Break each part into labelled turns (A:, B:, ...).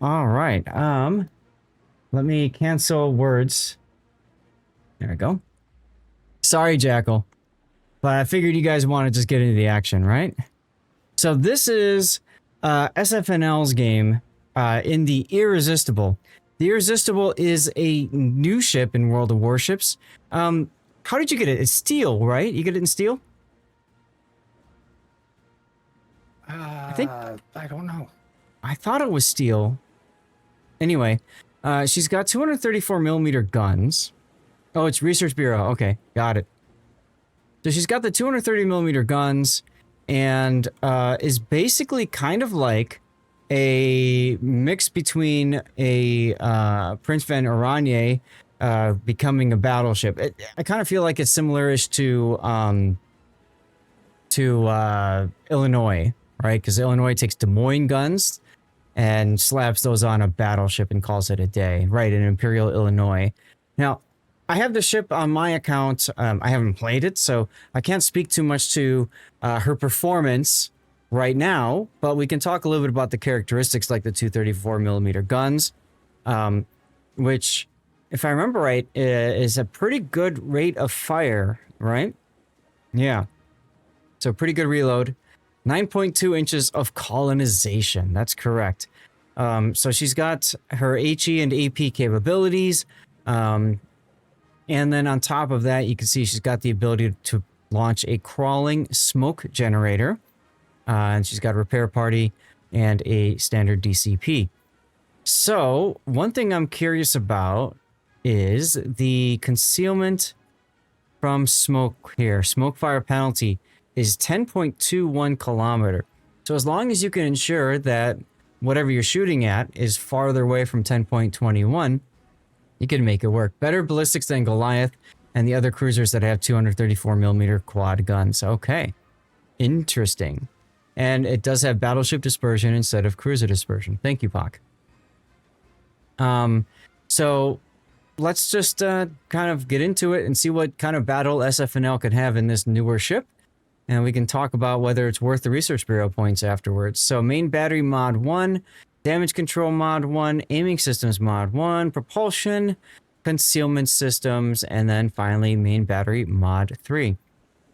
A: All right. Let me cancel words. There we go. Sorry, Jackal, but I figured you guys want to just get into the action, right? So this is SFNL's game in the Irresistible. The Irresistible is a new ship in World of Warships. How did you get it? It's steel, right? You get it in steel? I think
B: I don't know.
A: I thought it was steel. Anyway, she's got 234mm guns. Oh, it's Research Bureau. Okay, got it. So she's got the 230mm guns and is basically kind of like a mix between a Prince Van Oranje becoming a battleship. I kind of feel like it's similar-ish to Illinois, right? Because Illinois takes Des Moines guns and slaps those on a battleship and calls it a day, right? In Imperial Illinois. Now, I have the ship on my account. I haven't played it, so I can't speak too much to her performance right now, but we can talk a little bit about the characteristics like the 234mm guns, which, if I remember right, is a pretty good rate of fire, right? Yeah. So pretty good reload. 9.2 inches of colonization. That's correct. So she's got her HE and AP capabilities. And then on top of that, you can see she's got the ability to launch a crawling smoke generator. And she's got a repair party and a standard DCP. So one thing I'm curious about is the concealment from smoke here. Smoke fire penalty is 10.21 kilometer. So as long as you can ensure that whatever you're shooting at is farther away from 10.21, you can make it work. Better ballistics than Goliath and the other cruisers that have 234mm quad guns. Okay. Interesting. And it does have battleship dispersion instead of cruiser dispersion. Thank you, Pak. So let's just kind of get into it and see what kind of battle SFNL could have in this newer ship. And we can talk about whether it's worth the Research Bureau points afterwards. So main battery mod 1, damage control mod 1, aiming systems mod 1, propulsion, concealment systems, and then finally main battery mod 3.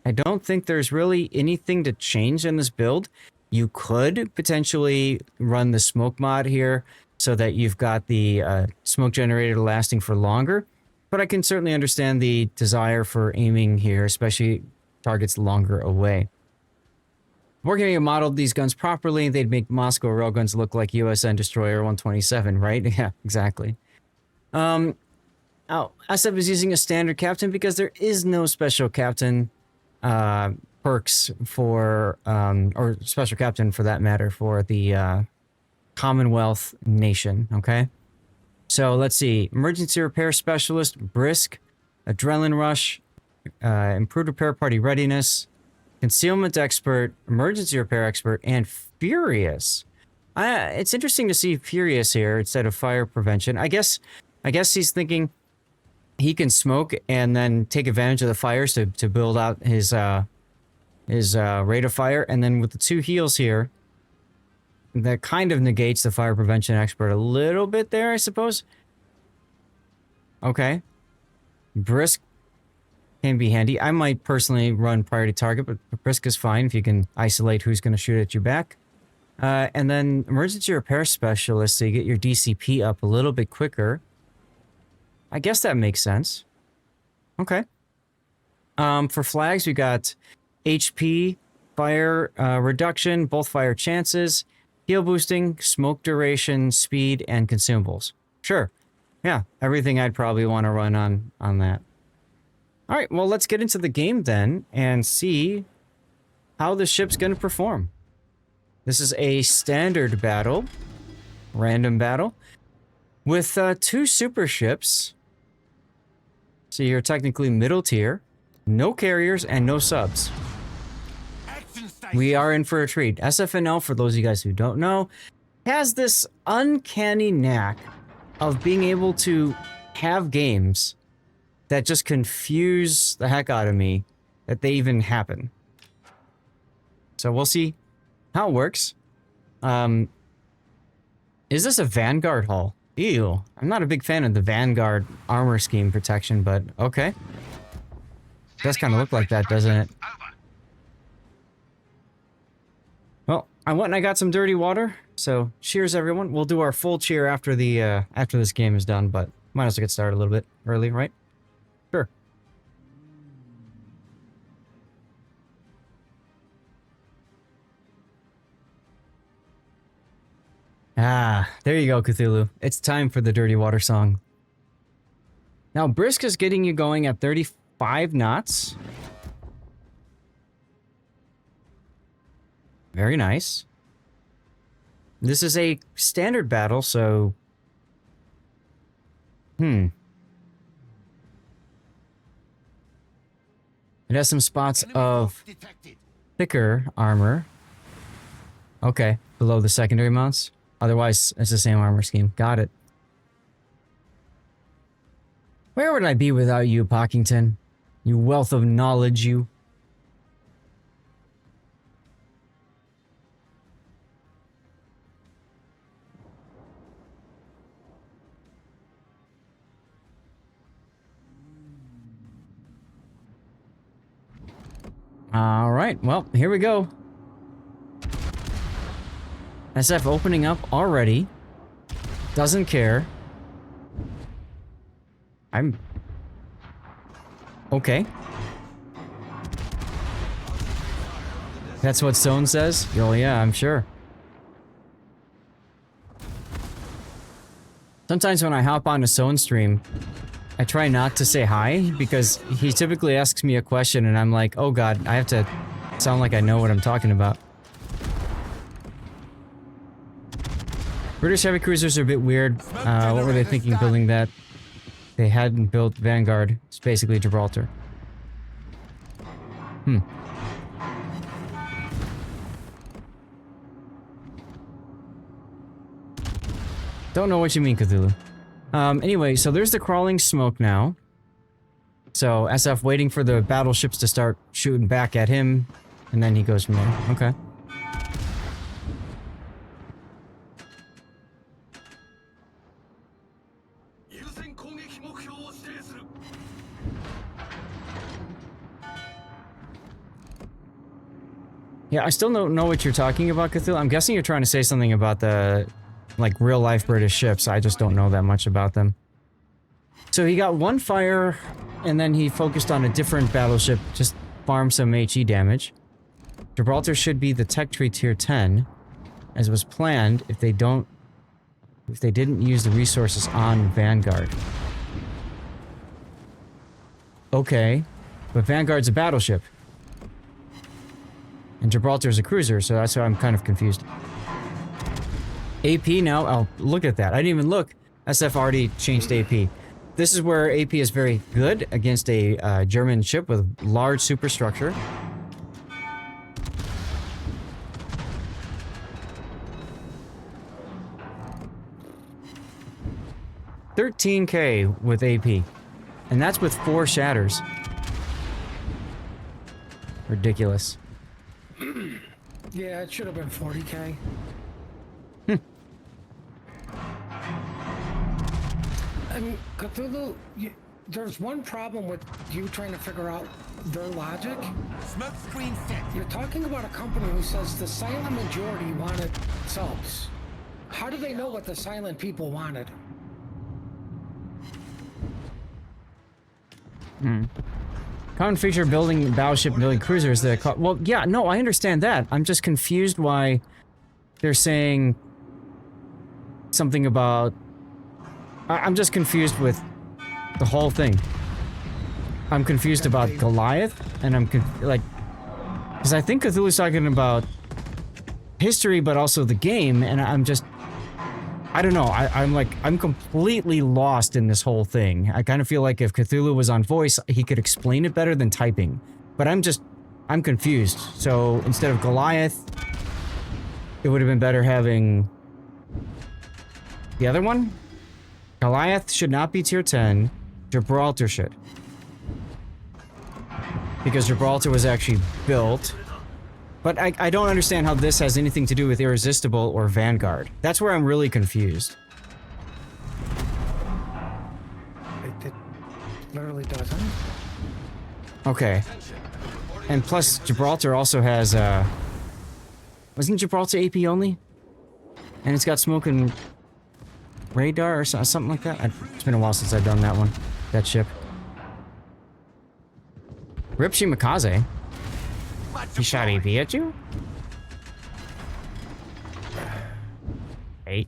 A: I don't think there's really anything to change in this build. You could potentially run the smoke mod here so that you've got the smoke generator lasting for longer. But I can certainly understand the desire for aiming here, especially targets longer away. Working on modeled these guns properly, they'd make Moscow railguns look like USN Destroyer 127, right? Yeah, exactly. Oh, SF is using a standard captain because there is no special captain perks for, or special captain for that matter, for the Commonwealth nation, okay? So let's see. Emergency repair specialist, brisk, adrenaline rush, improved repair party readiness, concealment expert, emergency repair expert, and furious. It's interesting to see furious here instead of fire prevention. I guess he's thinking he can smoke and then take advantage of the fires to build out his rate of fire, and then with the 2 heals here, that kind of negates the fire prevention expert a little bit there, I suppose. Okay. Brisk can be handy. I might personally run priority target, but brisk is fine if you can isolate who's going to shoot at your back. And then emergency repair specialist, so you get your DCP up a little bit quicker. I guess that makes sense. Okay. For flags, we got HP, fire reduction, both fire chances, heal boosting, smoke duration, speed, and consumables. Sure. Yeah, everything I'd probably want to run on that. All right, well, let's get into the game then and see how the ship's going to perform. This is a standard battle, random battle, with 2 super ships. So you're technically middle tier, no carriers, and no subs. We are in for a treat. SFNL, for those of you guys who don't know, has this uncanny knack of being able to have games that just confuse the heck out of me that they even happen. So we'll see how it works. Is this a Vanguard hull? Ew. I'm not a big fan of the Vanguard armor scheme protection, but okay. Does kind of look like that, doesn't it? Well, I went and I got some dirty water, so cheers everyone. We'll do our full cheer after the after this game is done, but might as well get started a little bit early, right? Sure. Ah, there you go, Cthulhu. It's time for the dirty water song. Now, Brisk is getting you going at 35 knots. Very nice. This is a standard battle, so... It has some spots of thicker armor. Okay, below the secondary mounts. Otherwise, it's the same armor scheme. Got it. Where would I be without you, Pockington? You wealth of knowledge, you. All right, well, here we go. SF opening up already. Doesn't care. I'm... okay. That's what Stone says? Oh yeah, I'm sure. Sometimes when I hop on a Stone stream, I try not to say hi, because he typically asks me a question and I'm like, oh god, I have to sound like I know what I'm talking about. British heavy cruisers are a bit weird. What were they thinking building that? They hadn't built Vanguard. It's basically Gibraltar. Don't know what you mean, Cthulhu. Anyway, so there's the crawling smoke now. So SF waiting for the battleships to start shooting back at him, and then he goes from there. Okay. Yeah, I still don't know what you're talking about, Cthulhu. I'm guessing you're trying to say something about the, like, real-life British ships. I just don't know that much about them. So he got one fire, and then he focused on a different battleship, just farm some HE damage. Gibraltar should be the tech tree tier 10, as was planned if they didn't use the resources on Vanguard. Okay, but Vanguard's a battleship. And Gibraltar is a cruiser, so that's why I'm kind of confused. AP now, oh, look at that. I didn't even look. SF already changed AP. This is where AP is very good against a German ship with large superstructure. $13K with AP. And that's with 4 shatters. Ridiculous.
B: Yeah, it should have been 40K. And Cthulhu, there's one problem with you trying to figure out their logic.
C: Smoke screen set.
B: You're talking about a company who says the silent majority wanted subs. How do they know what the silent people wanted?
A: Common feature building battleship building cruisers that well, yeah, no, I understand that. I'm just confused why they're saying something about... I'm just confused with the whole thing. I'm confused about Goliath, and I'm like... because I think Cthulhu's talking about history, but also the game, and I'm just... I don't know, I'm completely lost in this whole thing. I kind of feel like if Cthulhu was on voice, he could explain it better than typing. But I'm confused. So instead of Goliath, it would have been better having the other one? Goliath should not be tier 10, Gibraltar should. Because Gibraltar was actually built But I don't understand how this has anything to do with Irresistible or Vanguard. That's where I'm really confused.
B: It literally doesn't.
A: Okay. And plus, Gibraltar also has, wasn't Gibraltar AP only? And it's got smoke and radar or something like that? It's been a while since I've done that one. That ship. Rip Shimakaze. He shot AP at you? Hey.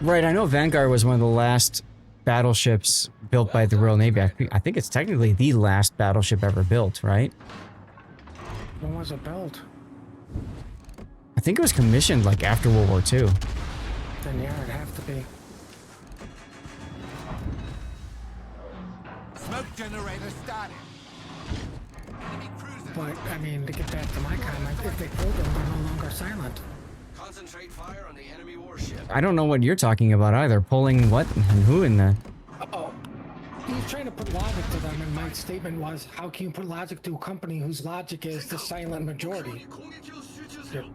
A: Right, I know Vanguard was one of the last battleships built by the Royal Navy. I think it's technically the last battleship ever built, right?
B: When was it built?
A: I think it was commissioned like after World War II.
B: Then yeah, it'd have to be.
C: Smoke generator started. Enemy cruiser.
B: But, I mean, to get back to my comment, if they pulled them, they're no longer silent.
C: Concentrate fire on the enemy warship.
A: I don't know what you're talking about either. Pulling what and who in the...
B: Uh-oh. He's trying to put logic to them, and my statement was, how can you put logic to a company whose logic is the silent majority? You're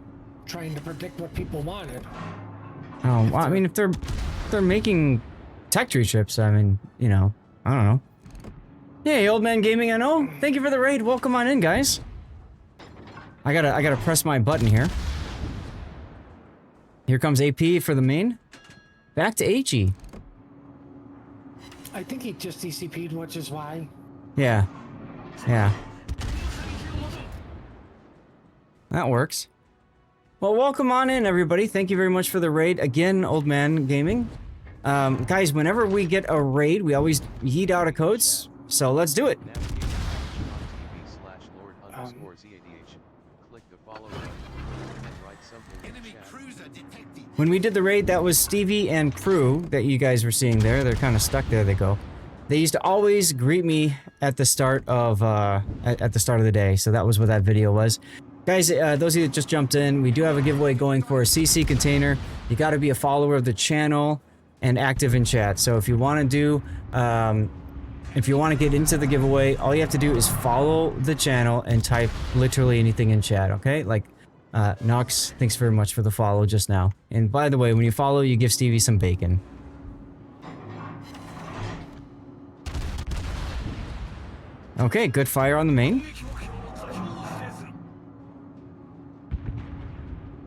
B: trying to predict what people wanted.
A: Oh, well, I mean, if they're making tech tree ships, I mean, you know, I don't know. Hey, Old Man Gaming, I know. Thank you for the raid. Welcome on in, guys. I gotta press my button here. Here comes AP for the main. Back to HE.
B: I think he just DCP'd, which is why.
A: Yeah. Yeah. That works. Well, welcome on in, everybody. Thank you very much for the raid. Again, Old Man Gaming. Guys, whenever we get a raid, we always yeet out a codes. So let's do it. When we did the raid, that was Stevie and crew that you guys were seeing there. They're kind of stuck there. They go. They used to always greet me at the start of at the start of the day. So that was what that video was. Guys, those of you that just jumped in, we do have a giveaway going for a CC container. You got to be a follower of the channel and active in chat. So if you want to do, if you want to get into the giveaway, all you have to do is follow the channel and type literally anything in chat, okay? Like, Nox, thanks very much for the follow just now. And by the way, when you follow, you give Stevie some bacon. Okay, good fire on the main.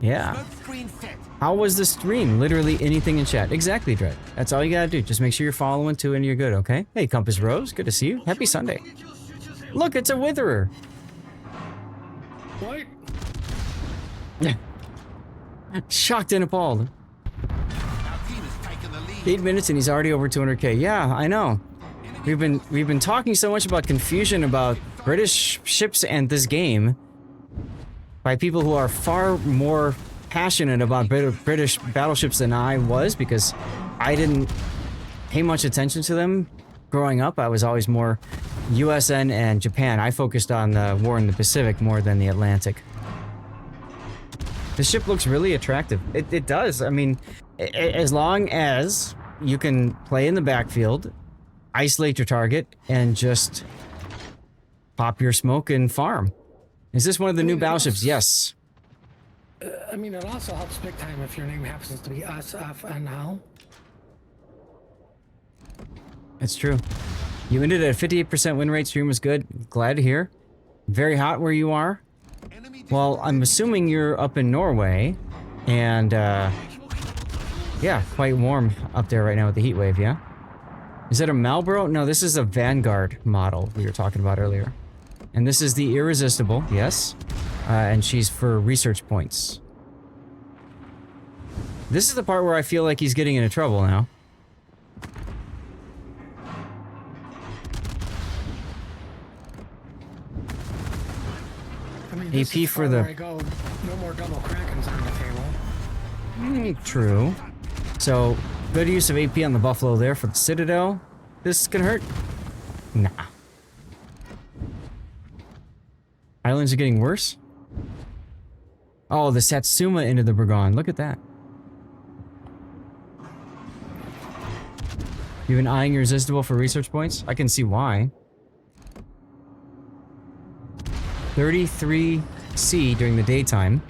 A: Yeah. How was the stream? Literally anything in chat. Exactly, Dread. That's all you gotta do. Just make sure you're following too and you're good, okay? Hey, Compass Rose, good to see you. Happy Sunday. Look, it's a Witherer.
B: What?
A: Shocked and appalled. 8 minutes and he's already over 200k. Yeah, I know. We've been talking so much about confusion about British ships and this game by people who are far more passionate about British battleships than I was, because I didn't pay much attention to them growing up. I was always more USN and Japan. I focused on the war in the Pacific more than the Atlantic. The ship looks really attractive. It does. I mean, as long as you can play in the backfield, isolate your target, and just pop your smoke and farm. Is this one of the new battleships? Yes.
B: I mean, it also helps big time if your name happens to be SFNL.
A: It's true. You ended at a 58% win rate. Stream was good. Glad to hear. Very hot where you are. Well, I'm assuming you're up in Norway, and yeah, quite warm up there right now with the heat wave, yeah? Is that a Marlboro? No, this is a Vanguard model we were talking about earlier. And this is the Irresistible, yes. And she's for research points. This is the part where I feel like he's getting into trouble now.
B: I mean,
A: AP for the...
B: I go, no more double Krakens on the table.
A: True. So, good use of AP on the Buffalo there for the Citadel. This can hurt? Nah. Islands are getting worse? Oh, the Satsuma into the Burgon. Look at that. You've been eyeing Irresistible for research points? I can see why. 33C during the daytime.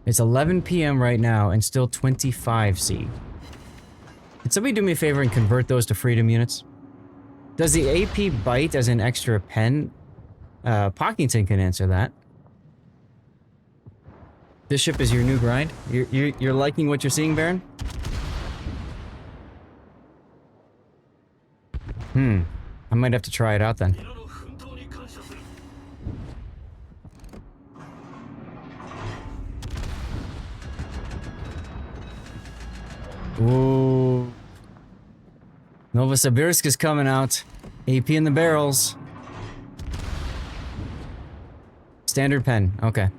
A: It's 11 p.m. right now and still 25C. Can somebody do me a favor and convert those to freedom units? Does the AP bite as an extra pen? Pockington can answer that. This ship is your new grind? You're liking what you're seeing, Baron? I might have to try it out then. Ooh. Novosibirsk is coming out. AP in the barrels. Standard pen, okay.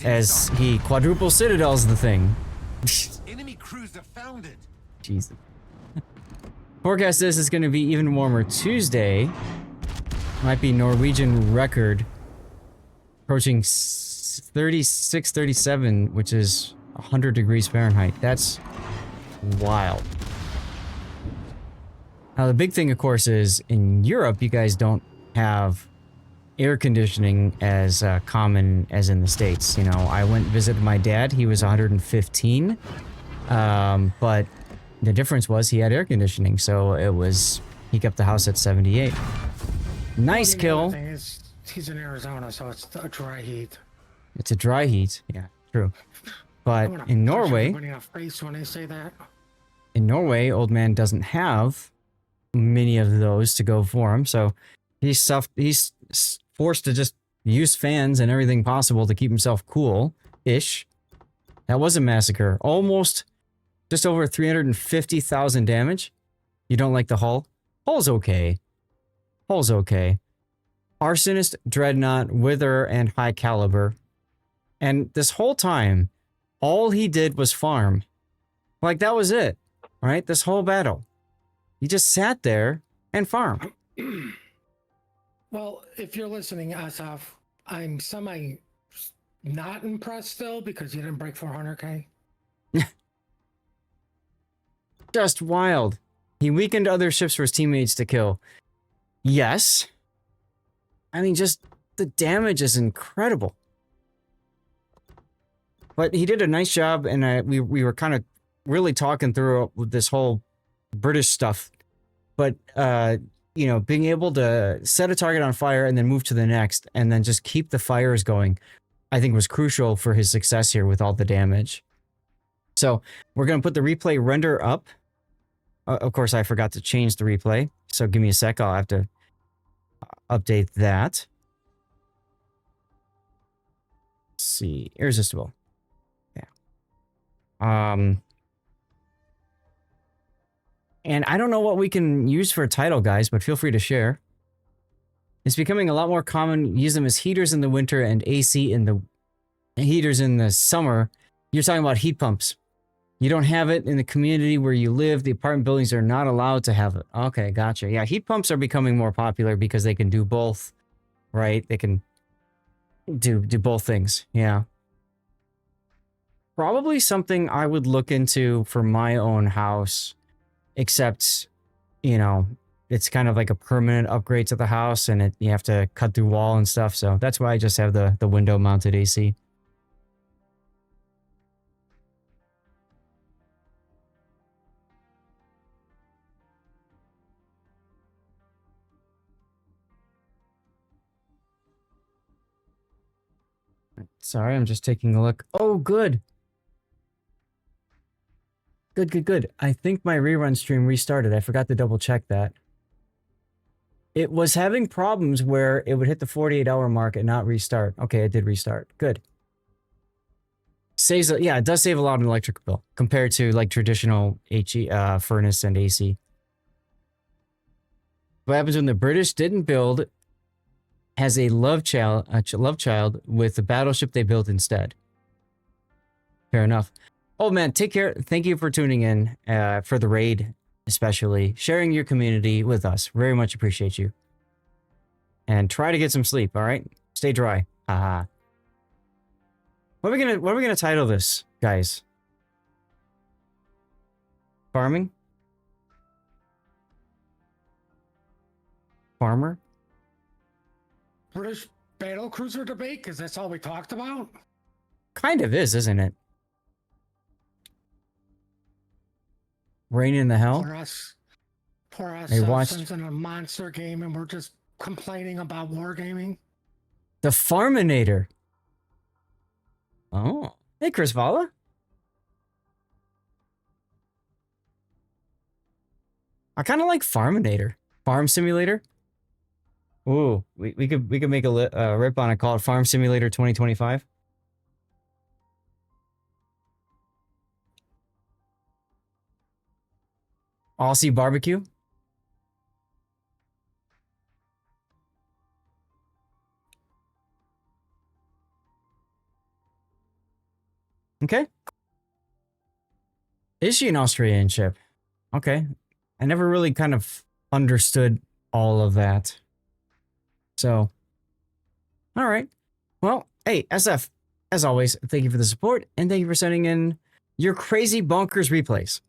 A: As he quadruple citadels the thing.
C: Enemy cruiser founded.
A: Jesus. Forecast this is going to be even warmer Tuesday. Might be Norwegian record. Approaching 36, 37, which is 100 degrees Fahrenheit. That's wild. Now the big thing, of course, is in Europe, you guys don't have air conditioning as common as in the States. You know, I went and visited my dad. He was 115. But the difference was he had air conditioning, so it was, he kept the house at 78. Nice kill.
B: He's in Arizona, so it's a dry heat.
A: It's a dry heat. Yeah, true. But in
B: Punch
A: Norway,
B: everybody in the face when they say that.
A: in Norway, old man doesn't have many of those to go for him, so he's forced to just use fans and everything possible to keep himself cool-ish. That was a massacre. Almost just over 350,000 damage. You don't like the hull? Hull's okay. Hull's okay. Arsonist, Dreadnought, Wither, and High Caliber. And this whole time, all he did was farm. Like, that was it. Right? This whole battle. He just sat there and farmed.
B: Well, if you're listening, Asaf, I'm semi not impressed still because you didn't break 400k.
A: Just wild. He weakened other ships for his teammates to kill. Yes. I mean, just the damage is incredible. But he did a nice job, and we were kind of really talking through this whole British stuff. But, you know, being able to set a target on fire and then move to the next, and then just keep the fires going, I think was crucial for his success here with all the damage. So, we're going to put the replay render up. Of course, I forgot to change the replay, so give me a sec. I'll have to update that. Let's see. Irresistible. Yeah. And I don't know what we can use for a title, guys, but feel free to share. It's becoming a lot more common. Use them as heaters in the winter and AC in the heaters in the summer. You're talking about heat pumps. You don't have it in the community where you live. The apartment buildings are not allowed to have it. Okay, gotcha. Yeah, heat pumps are becoming more popular because they can do both, right? They can do both things. Yeah. Probably something I would look into for my own house, except, you know, it's kind of like a permanent upgrade to the house, and you have to cut through wall and stuff. So that's why I just have the window mounted AC. Sorry, I'm just taking a look. Oh, good. Good. I think my rerun stream restarted. I forgot to double check that. It was having problems where it would hit the 48-hour mark and not restart. Okay, it did restart. Good. Saves, yeah, it does save a lot on electric bill compared to like traditional furnace and AC. What happens when the British didn't build has a love child with the battleship they built instead? Fair enough. Oh man, take care. Thank you for tuning in for the raid, especially sharing your community with us. Very much appreciate you. And try to get some sleep. All right, stay dry. Haha. What are we gonna title this, guys? Farming? Farmer?
B: British battle cruiser debate, because that's all we talked about.
A: Kind of is, isn't it? Rain in the Hell?
B: Poor us
A: Hey, watched-
B: citizens in a monster game, and we're just complaining about wargaming.
A: The Farminator. Oh. Hey, Chris Vala. I kind of like Farminator. Farm Simulator. Ooh, we could make a rip on it called Farm Simulator 2025. Aussie BBQ. Okay. Is she an Australian ship? Okay. I never really kind of understood all of that. So, all right. Well, hey, SF, as always, thank you for the support and thank you for sending in your crazy bonkers replays.